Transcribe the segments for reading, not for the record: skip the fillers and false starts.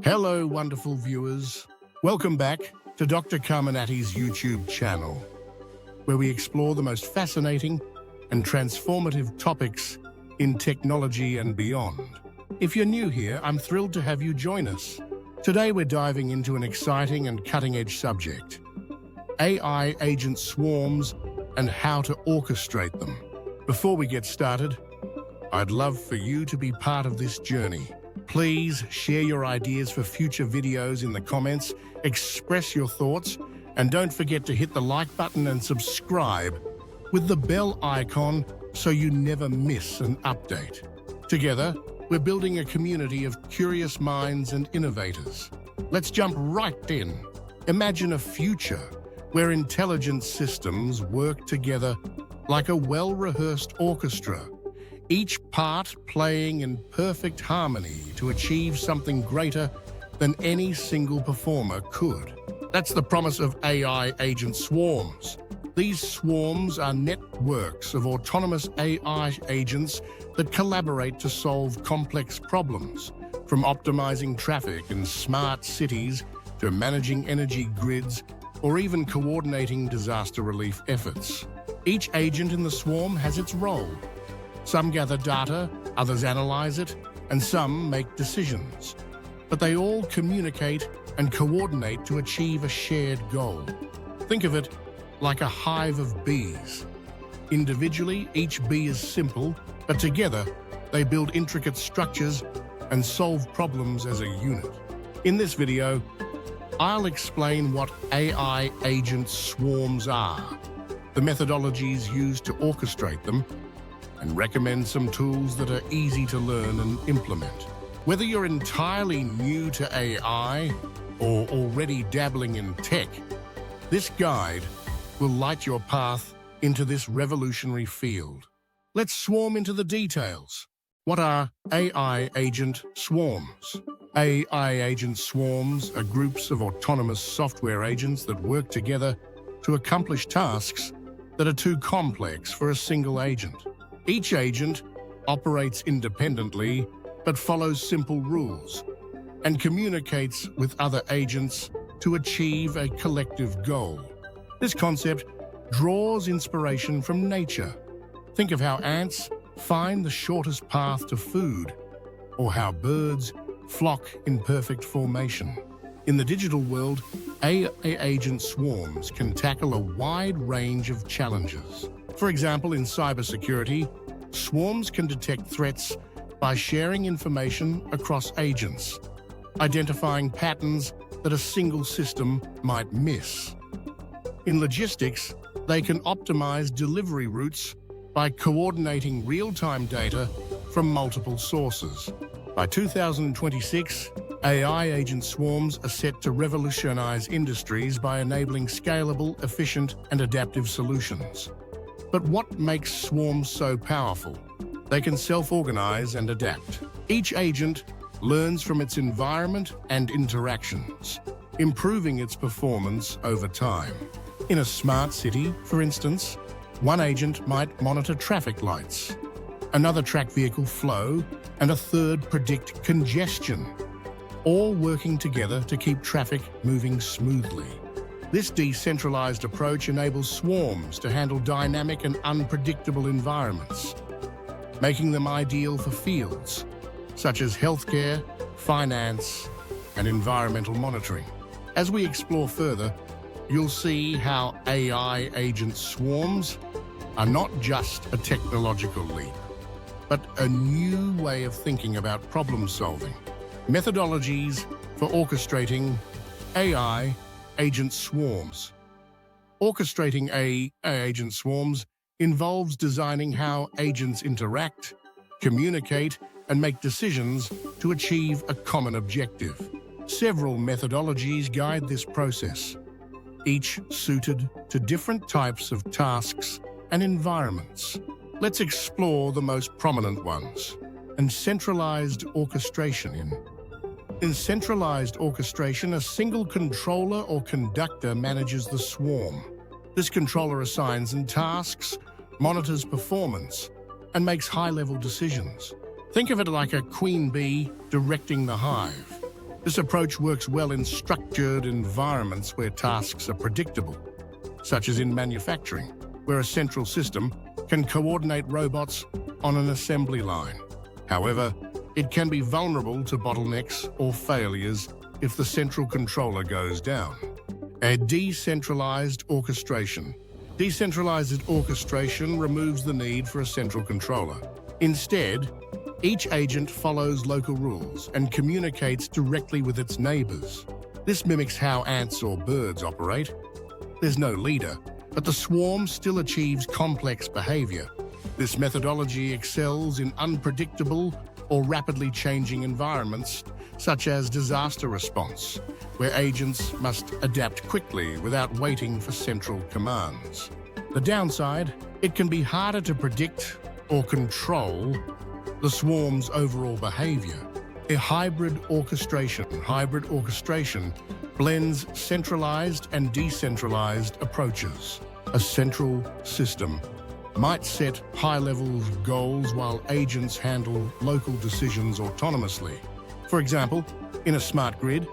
Hello, wonderful viewers. Welcome back to Dr. Carminati's YouTube channel, where we explore the most fascinating and transformative topics in technology and beyond. If you're new here, I'm thrilled to have you join us. Today, we're diving into an exciting and cutting-edge subject: AI agent swarms and how to orchestrate them. Before we get started, I'd love for you to be part of this journey. Please share your ideas for future videos in the comments, express your thoughts, and don't forget to hit the like button and subscribe with the bell icon so you never miss an update. Together, we're building a community of curious minds and innovators. Let's jump right in. Imagine a future where intelligent systems work together like a well-rehearsed orchestra, each part playing in perfect harmony to achieve something greater than any single performer could. That's the promise of AI agent swarms. These swarms are networks of autonomous AI agents that collaborate to solve complex problems, from optimizing traffic in smart cities to managing energy grids or even coordinating disaster relief efforts. Each agent in the swarm has its role. Some gather data, others analyze it, and some make decisions. But they all communicate and coordinate to achieve a shared goal. Think of it like a hive of bees. Individually, each bee is simple, but together they build intricate structures and solve problems as a unit. In this video, I'll explain what AI agent swarms are, the methodologies used to orchestrate them, and recommend some tools that are easy to learn and implement. Whether you're entirely new to AI or already dabbling in tech, this guide will light your path into this revolutionary field. Let's swarm into the details. What are AI agent swarms? AI agent swarms are groups of autonomous software agents that work together to accomplish tasks that are too complex for a single agent. Each agent operates independently but follows simple rules and communicates with other agents to achieve a collective goal. This concept draws inspiration from nature. Think of how ants find the shortest path to food, or how birds flock in perfect formation. In the digital world, AI agent swarms can tackle a wide range of challenges. For example, in cybersecurity, swarms can detect threats by sharing information across agents, identifying patterns that a single system might miss. In logistics, they can optimize delivery routes by coordinating real-time data from multiple sources. By 2026, AI agent swarms are set to revolutionize industries by enabling scalable, efficient, and adaptive solutions. But what makes swarms so powerful? They can self-organize and adapt. Each agent learns from its environment and interactions, improving its performance over time. In a smart city, for instance, one agent might monitor traffic lights, another track vehicle flow, and a third predict congestion, all working together to keep traffic moving smoothly. This decentralized approach enables swarms to handle dynamic and unpredictable environments, making them ideal for fields such as healthcare, finance, and environmental monitoring. As we explore further, you'll see how AI agent swarms are not just a technological leap, but a new way of thinking about problem solving. Methodologies for orchestrating AI agent swarms. Orchestrating AI agent swarms involves designing how agents interact, communicate, and make decisions to achieve a common objective. Several methodologies guide this process, each suited to different types of tasks and environments. Let's explore the most prominent ones. And centralized orchestration. In centralized orchestration, a single controller or conductor manages the swarm. This controller assigns tasks, monitors performance, and makes high-level decisions. Think of it like a queen bee directing the hive. This approach works well in structured environments where tasks are predictable, such as in manufacturing, where a central system can coordinate robots on an assembly line. However, it can be vulnerable to bottlenecks or failures if the central controller goes down. A decentralized orchestration. Decentralized orchestration removes the need for a central controller. Instead, each agent follows local rules and communicates directly with its neighbors. This mimics how ants or birds operate. There's no leader, but the swarm still achieves complex behavior. This methodology excels in unpredictable or rapidly changing environments, such as disaster response, where agents must adapt quickly without waiting for central commands. The downside, it can be harder to predict or control the swarm's overall behavior. A hybrid orchestration blends centralized and decentralized approaches. A central system might set high-level goals while agents handle local decisions autonomously. For example, in a smart grid,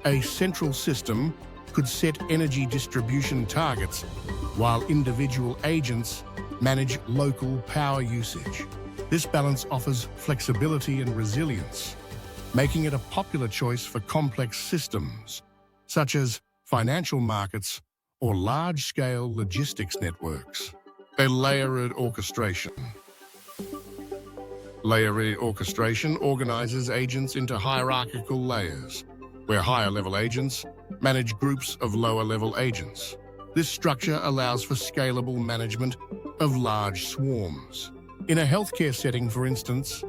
a central system could set energy distribution targets while individual agents manage local power usage. This balance offers flexibility and resilience, making it a popular choice for complex systems, such as financial markets or large-scale logistics networks. A layered orchestration. Layered orchestration organizes agents into hierarchical layers, where higher-level agents manage groups of lower-level agents. This structure allows for scalable management of large swarms. In a healthcare setting, for instance,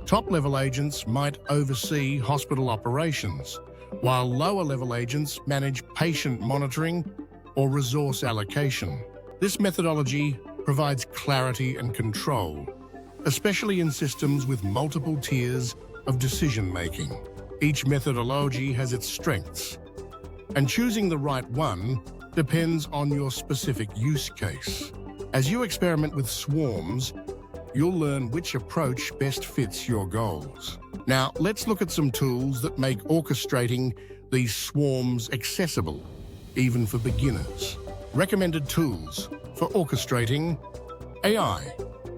top-level agents might oversee hospital operations, while lower-level agents manage patient monitoring or resource allocation. This methodology provides clarity and control, especially in systems with multiple tiers of decision-making. Each methodology has its strengths, and choosing the right one depends on your specific use case. As you experiment with swarms, you'll learn which approach best fits your goals. Now, let's look at some tools that make orchestrating these swarms accessible, even for beginners. Recommended tools for orchestrating AI.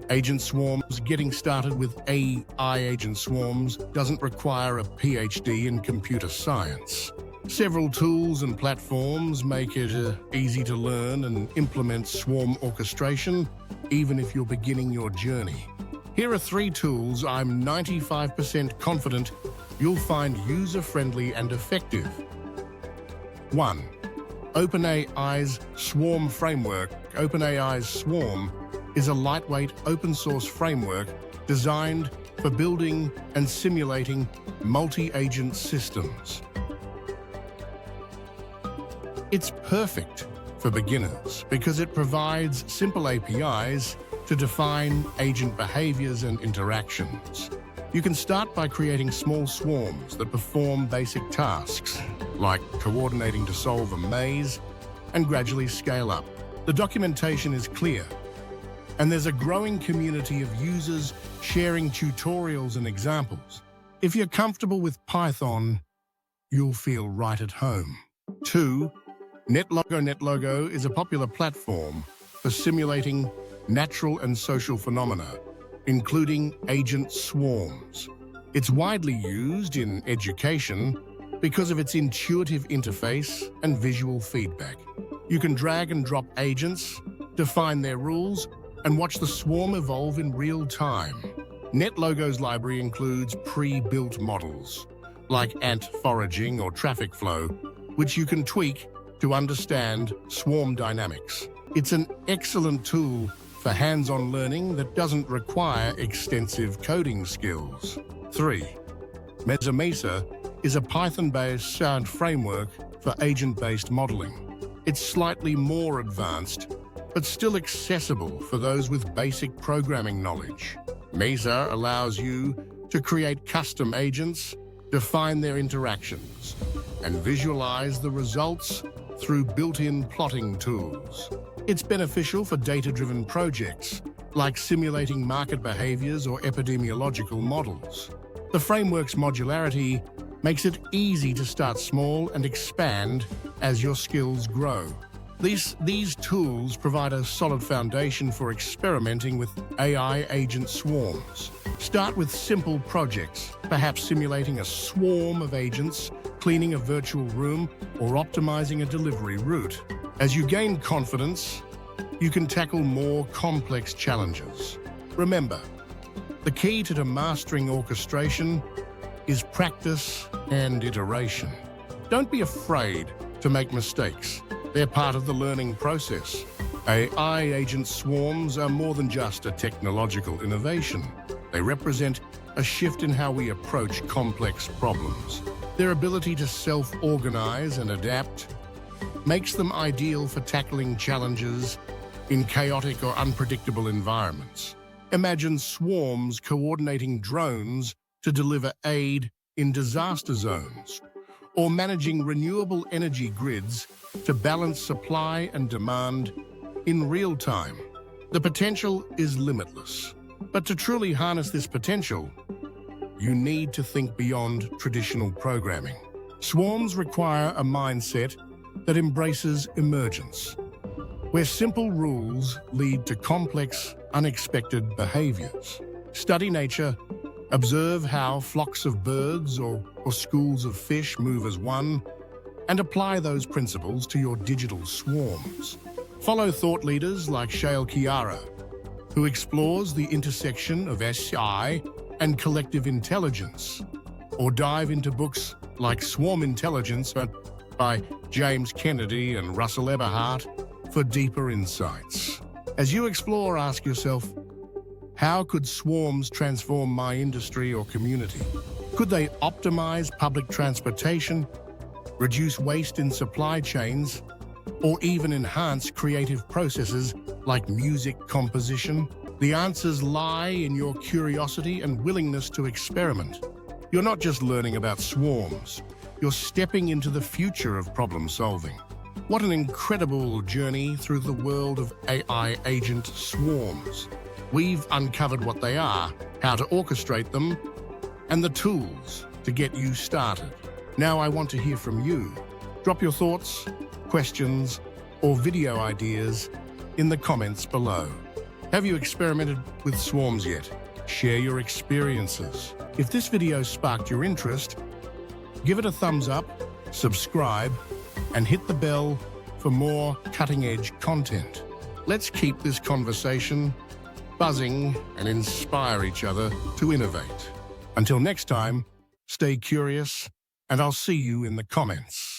Agent swarms. Getting started with AI agent swarms doesn't require a PhD in computer science. Several tools and platforms make it easy to learn and implement swarm orchestration, even if you're beginning your journey. Here are 3 tools I'm 95% confident you'll find user-friendly and effective. 1. OpenAI's Swarm Framework. OpenAI's Swarm is a lightweight open-source framework designed for building and simulating multi-agent systems. It's perfect for beginners because it provides simple APIs to define agent behaviors and interactions. You can start by creating small swarms that perform basic tasks, like coordinating to solve a maze, and gradually scale up. The documentation is clear, and there's a growing community of users sharing tutorials and examples. If you're comfortable with Python, you'll feel right at home. 2. NetLogo. NetLogo is a popular platform for simulating natural and social phenomena, including agent swarms. It's widely used in education because of its intuitive interface and visual feedback. You can drag and drop agents, define their rules, and watch the swarm evolve in real time. NetLogo's library includes pre-built models, like ant foraging or traffic flow, which you can tweak to understand swarm dynamics. It's an excellent tool for hands-on learning that doesn't require extensive coding skills. 3. Mesa is a Python-based sound framework for agent-based modeling. It's slightly more advanced, but still accessible for those with basic programming knowledge. Mesa allows you to create custom agents, define their interactions, and visualize the results through built-in plotting tools. It's beneficial for data-driven projects, like simulating market behaviors or epidemiological models. The framework's modularity makes it easy to start small and expand as your skills grow. These tools provide a solid foundation for experimenting with AI agent swarms. Start with simple projects, perhaps simulating a swarm of agents, cleaning a virtual room, or optimizing a delivery route. As you gain confidence, you can tackle more complex challenges. Remember, the key to mastering orchestration is practice and iteration. Don't be afraid to make mistakes. They're part of the learning process. AI agent swarms are more than just a technological innovation. They represent a shift in how we approach complex problems. Their ability to self-organize and adapt makes them ideal for tackling challenges in chaotic or unpredictable environments. Imagine swarms coordinating drones to deliver aid in disaster zones, or managing renewable energy grids to balance supply and demand in real time. The potential is limitless. But to truly harness this potential, you need to think beyond traditional programming. Swarms require a mindset that embraces emergence, where simple rules lead to complex, unexpected behaviors. Study nature, observe how flocks of birds or schools of fish move as one, and apply those principles to your digital swarms. Follow thought leaders like Shail Chiara, who explores the intersection of SI and collective intelligence, or dive into books like Swarm Intelligence by James Kennedy and Russell Eberhardt for deeper insights. As you explore, ask yourself, how could swarms transform my industry or community? Could they optimize public transportation, reduce waste in supply chains, or even enhance creative processes like music composition? The answers lie in your curiosity and willingness to experiment. You're not just learning about swarms, you're stepping into the future of problem solving. What an incredible journey through the world of AI agent swarms. We've uncovered what they are, how to orchestrate them, and the tools to get you started. Now I want to hear from you. Drop your thoughts, questions, or video ideas in the comments below. Have you experimented with swarms yet? Share your experiences. If this video sparked your interest, give it a thumbs up, subscribe, and hit the bell for more cutting-edge content. Let's keep this conversation buzzing and inspire each other to innovate. Until next time, stay curious, and I'll see you in the comments.